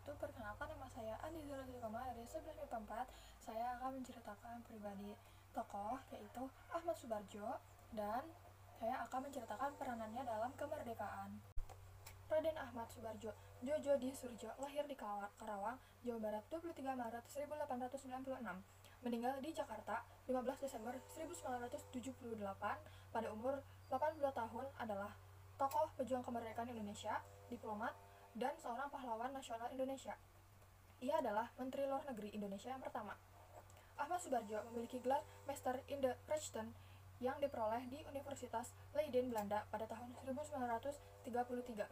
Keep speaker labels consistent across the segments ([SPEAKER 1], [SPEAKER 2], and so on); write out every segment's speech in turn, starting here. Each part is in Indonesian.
[SPEAKER 1] wabarakatuh. Perkenalkan, nama saya Andi Zulatikoma dari 11 MIPA 4. Saya akan menceritakan pribadi tokoh yaitu Ahmad Soebardjo, dan saya akan menceritakan peranannya dalam kemerdekaan. Raden Ahmad Soebardjo Djojo di Soerdjo lahir di Karawang, Jawa Barat 23 Maret 1896. Meninggal di Jakarta 15 Desember 1978 pada umur 82 tahun. Adalah tokoh pejuang kemerdekaan Indonesia, diplomat, dan seorang pahlawan nasional Indonesia. Ia adalah Menteri Luar Negeri Indonesia yang pertama. Ahmad Soebardjo memiliki gelar Master in the Rechten yang diperoleh di Universitas Leiden, Belanda pada tahun 1933.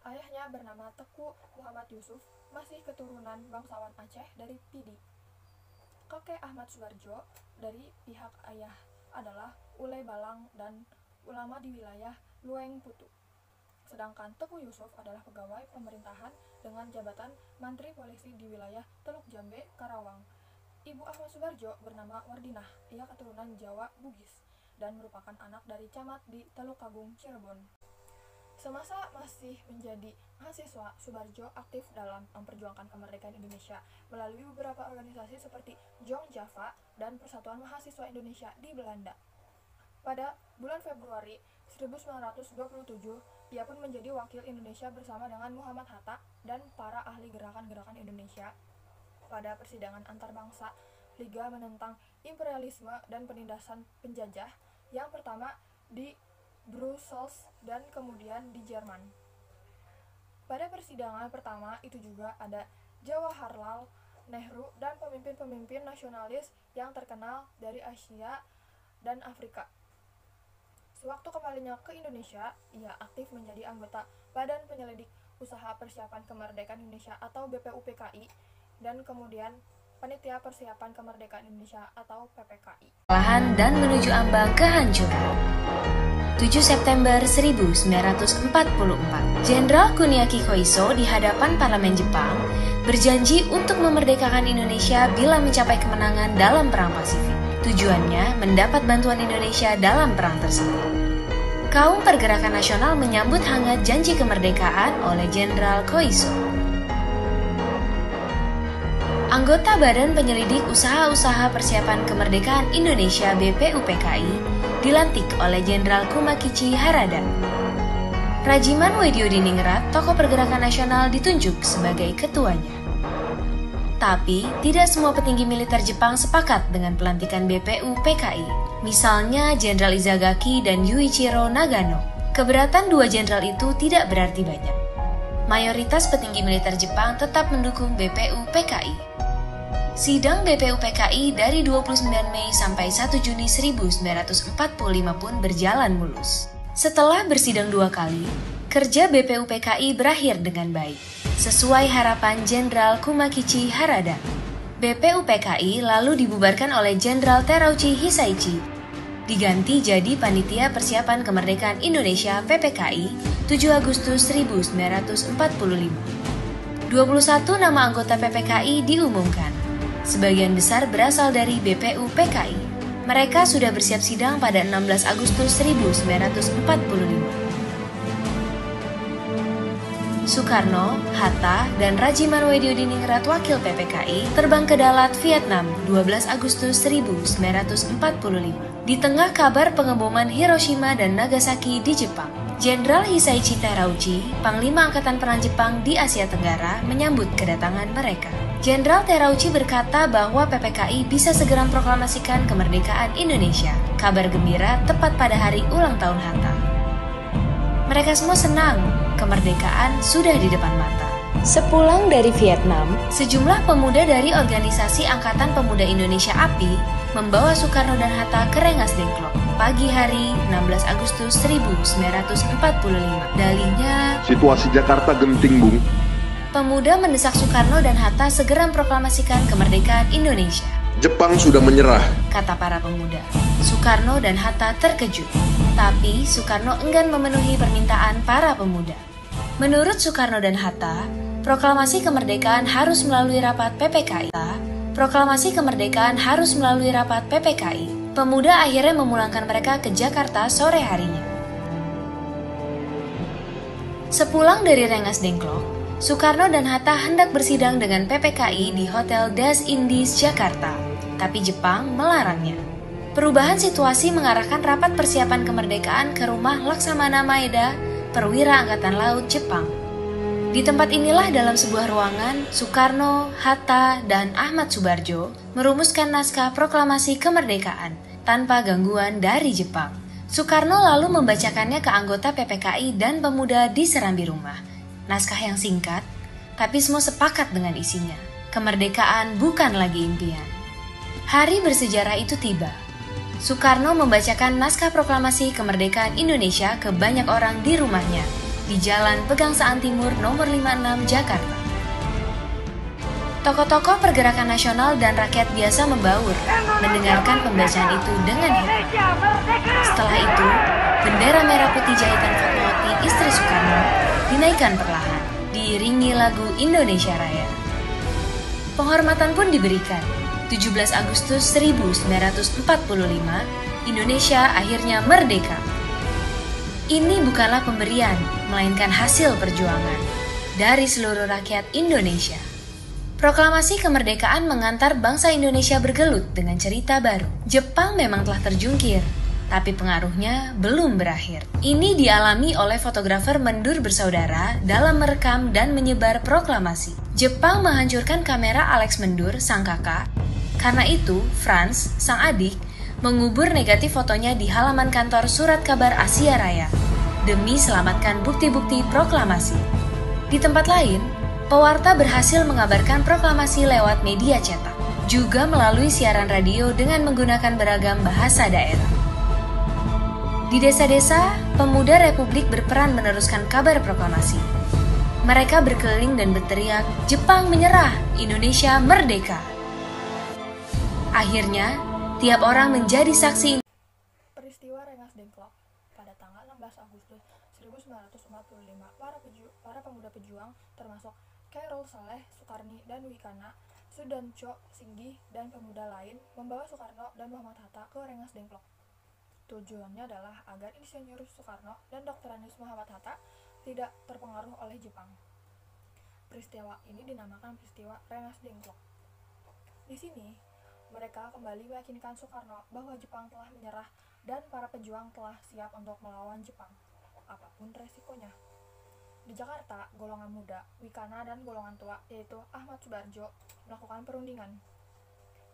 [SPEAKER 1] Ayahnya bernama Teku Muhammad Yusuf, masih keturunan bangsawan Aceh dari Pidi. Kakek Ahmad Soebardjo dari pihak ayah adalah Ulay Balang dan ulama di wilayah Lueng Putu. Sedangkan Teku Yusuf adalah pegawai pemerintahan dengan jabatan Mantri Polisi di wilayah Teluk Jambe, Karawang. Ibu Ahmad Soebardjo bernama Wardinah. Ia keturunan Jawa Bugis dan merupakan anak dari camat di Teluk Agung, Cirebon. Semasa masih menjadi mahasiswa, Soebardjo aktif dalam memperjuangkan kemerdekaan Indonesia melalui beberapa organisasi seperti Jong Java dan Persatuan Mahasiswa Indonesia di Belanda. Pada bulan Februari 1927, ia pun menjadi wakil Indonesia bersama dengan Muhammad Hatta dan para ahli gerakan-gerakan Indonesia pada persidangan antarbangsa Liga menentang imperialisme dan penindasan penjajah, yang pertama di Brussels dan kemudian di Jerman. Pada persidangan pertama itu juga ada Jawaharlal Nehru dan pemimpin-pemimpin nasionalis yang terkenal dari Asia dan Afrika. Sewaktu kembalinya ke Indonesia, ia aktif menjadi anggota Badan Penyelidik Usaha Persiapan Kemerdekaan Indonesia atau BPUPKI, dan kemudian Panitia Persiapan Kemerdekaan Indonesia atau PPKI.
[SPEAKER 2] Lahan dan menuju ambang kehancuran. 7 September 1944, Jenderal Kuniaki Koiso di hadapan Parlemen Jepang berjanji untuk memerdekakan Indonesia bila mencapai kemenangan dalam Perang Pasifik. Tujuannya mendapat bantuan Indonesia dalam perang tersebut. Kaum pergerakan nasional menyambut hangat janji kemerdekaan oleh Jenderal Koiso. Anggota Badan Penyelidik Usaha-Usaha Persiapan Kemerdekaan Indonesia BPUPKI dilantik oleh Jenderal Kumakichi Harada. Rajiman Wediodiningrat, tokoh pergerakan nasional, ditunjuk sebagai ketuanya. Tapi, tidak semua petinggi militer Jepang sepakat dengan pelantikan BPUPKI. Misalnya Jenderal Izagaki dan Yuichiro Nagano. Keberatan dua jenderal itu tidak berarti banyak. Mayoritas petinggi militer Jepang tetap mendukung BPUPKI. Sidang BPUPKI dari 29 Mei sampai 1 Juni 1945 pun berjalan mulus. Setelah bersidang 2 kali, kerja BPUPKI berakhir dengan baik, sesuai harapan Jenderal Kumakichi Harada. BPUPKI lalu dibubarkan oleh Jenderal Terauchi Hisaichi, diganti jadi Panitia Persiapan Kemerdekaan Indonesia PPKI 7 Agustus 1945. 21 nama anggota PPKI diumumkan. Sebagian besar berasal dari BPUPKI. Mereka sudah bersiap sidang pada 16 Agustus 1945. Soekarno, Hatta, dan Rajiman Wediodiningrat wakil PPKI terbang ke Dalat, Vietnam 12 Agustus 1945. Di tengah kabar pengeboman Hiroshima dan Nagasaki di Jepang, Jenderal Hisaichi Terauchi, Panglima Angkatan Perang Jepang di Asia Tenggara, menyambut kedatangan mereka. Jenderal Terauchi berkata bahwa PPKI bisa segera memproklamasikan kemerdekaan Indonesia. Kabar gembira tepat pada hari ulang tahun Hatta. Mereka semua senang, kemerdekaan sudah di depan mata. Sepulang dari Vietnam, sejumlah pemuda dari organisasi Angkatan Pemuda Indonesia API membawa Soekarno dan Hatta ke Rengas Dengklok pagi hari 16 Agustus 1945. Dalihnya,
[SPEAKER 3] situasi Jakarta genting, Bung.
[SPEAKER 2] Pemuda mendesak Soekarno dan Hatta segera memproklamasikan kemerdekaan Indonesia.
[SPEAKER 3] Jepang sudah menyerah,
[SPEAKER 2] kata para pemuda. Soekarno dan Hatta terkejut, tapi Soekarno enggan memenuhi permintaan para pemuda. Menurut Soekarno dan Hatta, proklamasi kemerdekaan harus melalui rapat PPKI. Proklamasi kemerdekaan harus melalui rapat PPKI. Pemuda akhirnya memulangkan mereka ke Jakarta sore harinya. Sepulang dari Rengas Dengklok, Soekarno dan Hatta hendak bersidang dengan PPKI di Hotel Das Indies, Jakarta, tapi Jepang melarangnya. Perubahan situasi mengarahkan rapat persiapan kemerdekaan ke rumah Laksamana Maeda, perwira Angkatan Laut Jepang. Di tempat inilah dalam sebuah ruangan, Soekarno, Hatta, dan Ahmad Subarjo merumuskan naskah proklamasi kemerdekaan tanpa gangguan dari Jepang. Soekarno lalu membacakannya ke anggota PPKI dan pemuda di serambi rumah. Naskah yang singkat, tapi semua sepakat dengan isinya. Kemerdekaan bukan lagi impian. Hari bersejarah itu tiba. Soekarno membacakan naskah proklamasi kemerdekaan Indonesia ke banyak orang di rumahnya, di Jalan Pegangsaan Timur nomor 56 Jakarta. Tokoh-tokoh pergerakan nasional dan rakyat biasa membaur, mendengarkan pembacaan itu dengan heran. Setelah itu, bendera merah putih jahitan Fatmawati, istri Soekarno, dinaikkan perlahan, diiringi lagu Indonesia Raya. Penghormatan pun diberikan. 17 Agustus 1945, Indonesia akhirnya merdeka. Ini bukanlah pemberian, melainkan hasil perjuangan dari seluruh rakyat Indonesia. Proklamasi kemerdekaan mengantar bangsa Indonesia bergelut dengan cerita baru. Jepang memang telah terjungkir, tapi pengaruhnya belum berakhir. Ini dialami oleh fotografer Mendur bersaudara dalam merekam dan menyebar proklamasi. Jepang menghancurkan kamera Alex Mendur, sang kakak. Karena itu, Franz, sang adik, mengubur negatif fotonya di halaman kantor Surat Kabar Asia Raya demi selamatkan bukti-bukti proklamasi. Di tempat lain, pewarta berhasil mengabarkan proklamasi lewat media cetak, juga melalui siaran radio dengan menggunakan beragam bahasa daerah. Di desa-desa, pemuda Republik berperan meneruskan kabar proklamasi. Mereka berkeliling dan berteriak, "Jepang menyerah, Indonesia merdeka." Akhirnya, tiap orang menjadi saksi.
[SPEAKER 1] Peristiwa Rengas Dengklok pada tanggal 16 Agustus 1945, para pemuda pejuang termasuk Khairul Saleh, Sukarni, dan Wikana, Sudanco, Singgih, dan pemuda lain membawa Soekarno dan Muhammad Hatta ke Rengas Dengklok. Tujuannya adalah agar Insinyur Soekarno dan Dr. Andes Muhammad Hatta tidak terpengaruh oleh Jepang. Peristiwa ini dinamakan peristiwa Rengas Dengklok. Di sini, mereka kembali meyakinkan Soekarno bahwa Jepang telah menyerah dan para pejuang telah siap untuk melawan Jepang, apapun resikonya. Di Jakarta, golongan muda, Wikana, dan golongan tua, yaitu Ahmad Subarjo, melakukan perundingan.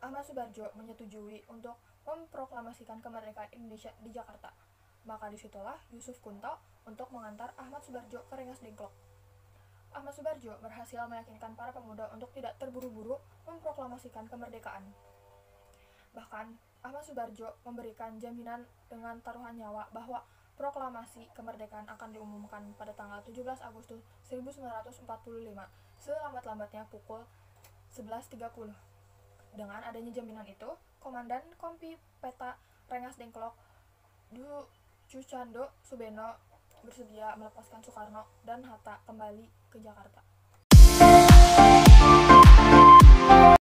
[SPEAKER 1] Ahmad Subarjo menyetujui untuk memproklamasikan kemerdekaan Indonesia di Jakarta. Maka disitulah Yusuf Kunto untuk mengantar Ahmad Subarjo ke Rengas Dengklok. Ahmad Subarjo berhasil meyakinkan para pemuda untuk tidak terburu-buru memproklamasikan kemerdekaan. Bahkan, Ahmad Subarjo memberikan jaminan dengan taruhan nyawa bahwa proklamasi kemerdekaan akan diumumkan pada tanggal 17 Agustus 1945 selambat-lambatnya pukul 11.30. Dengan adanya jaminan itu, Komandan Kompi Peta Rengas Dengklok Du Cucando Subeno bersedia melepaskan Soekarno dan Hatta kembali ke Jakarta.